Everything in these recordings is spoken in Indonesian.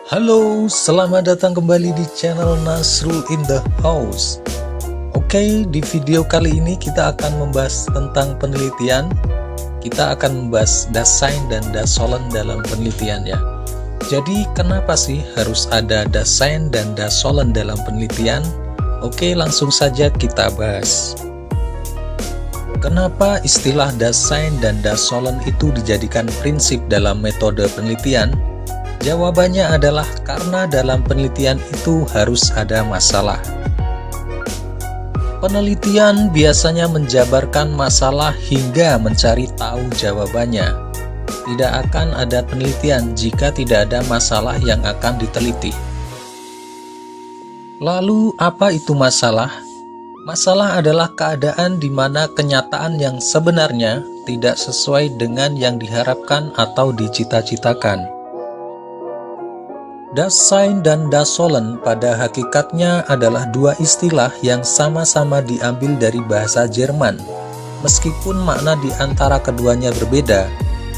Halo, selamat datang kembali di channel Nasrul in the House. Oke, di video kali ini kita akan membahas tentang penelitian. Kita akan membahas Dasein dan Dasolen dalam penelitian ya. Jadi, kenapa sih harus ada Dasein dan Dasolen dalam penelitian? Oke, langsung saja kita bahas. Kenapa istilah Dasein dan Dasolen itu dijadikan prinsip dalam metode penelitian? Jawabannya adalah karena dalam penelitian itu harus ada masalah. Penelitian biasanya menjabarkan masalah hingga mencari tahu jawabannya. Tidak akan ada penelitian jika tidak ada masalah yang akan diteliti. Lalu, apa itu masalah? Masalah adalah keadaan di mana kenyataan yang sebenarnya tidak sesuai dengan yang diharapkan atau dicita-citakan. Dasein dan Dasolen pada hakikatnya adalah dua istilah yang sama-sama diambil dari bahasa Jerman. Meskipun makna di antara keduanya berbeda,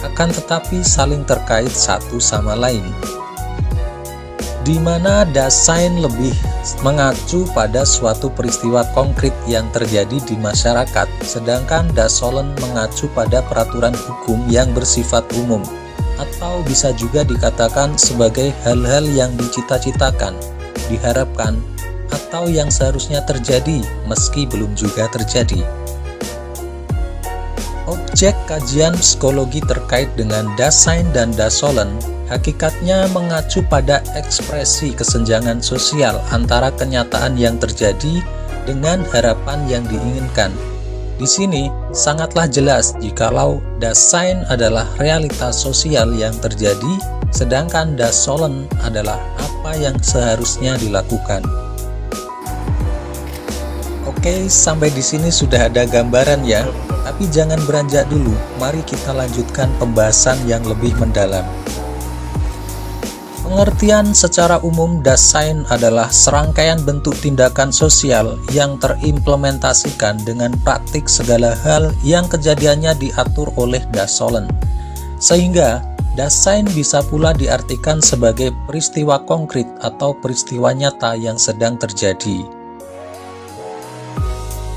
akan tetapi saling terkait satu sama lain. Di mana Dasein lebih mengacu pada suatu peristiwa konkret yang terjadi di masyarakat, sedangkan Dasolen mengacu pada peraturan hukum yang bersifat umum, atau bisa juga dikatakan sebagai hal-hal yang dicita-citakan, diharapkan, atau yang seharusnya terjadi meski belum juga terjadi. Objek kajian psikologi terkait dengan Dasein dan Dasolen hakikatnya mengacu pada ekspresi kesenjangan sosial antara kenyataan yang terjadi dengan harapan yang diinginkan. Di sini, sangatlah jelas jikalau Dasein adalah realitas sosial yang terjadi, sedangkan Dasolen adalah apa yang seharusnya dilakukan. Oke, sampai di sini sudah ada gambaran ya, tapi jangan beranjak dulu, mari kita lanjutkan pembahasan yang lebih mendalam. Pengertian secara umum Dasein adalah serangkaian bentuk tindakan sosial yang terimplementasikan dengan praktik segala hal yang kejadiannya diatur oleh Dasolen. Sehingga, Dasein bisa pula diartikan sebagai peristiwa konkret atau peristiwa nyata yang sedang terjadi.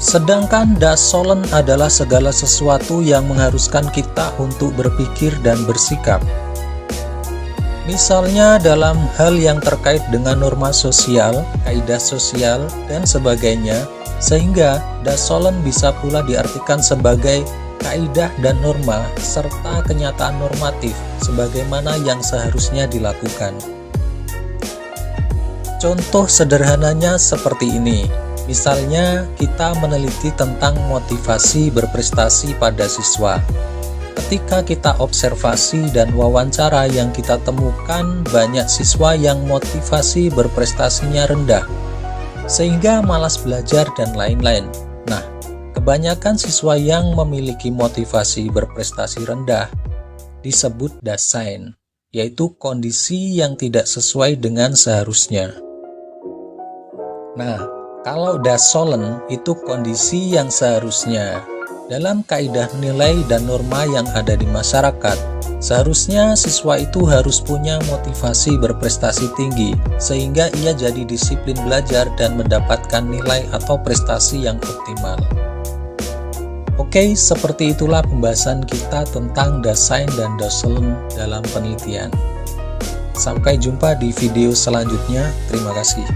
Sedangkan Dasolen adalah segala sesuatu yang mengharuskan kita untuk berpikir dan bersikap. Misalnya dalam hal yang terkait dengan norma sosial, kaidah sosial, dan sebagainya, sehingga Dasolen bisa pula diartikan sebagai kaidah dan norma, serta kenyataan normatif, sebagaimana yang seharusnya dilakukan. Contoh sederhananya seperti ini, misalnya kita meneliti tentang motivasi berprestasi pada siswa. Ketika kita observasi dan wawancara yang kita temukan banyak siswa yang motivasi berprestasinya rendah, sehingga malas belajar dan lain-lain. Nah, kebanyakan siswa yang memiliki motivasi berprestasi rendah disebut Dasein, yaitu kondisi yang tidak sesuai dengan seharusnya. Nah, kalau Dasolen itu kondisi yang seharusnya. Dalam kaidah nilai dan norma yang ada di masyarakat, seharusnya siswa itu harus punya motivasi berprestasi tinggi, sehingga ia jadi disiplin belajar dan mendapatkan nilai atau prestasi yang optimal. Oke, seperti itulah pembahasan kita tentang Dasein dan Dasolen dalam penelitian. Sampai jumpa di video selanjutnya, terima kasih.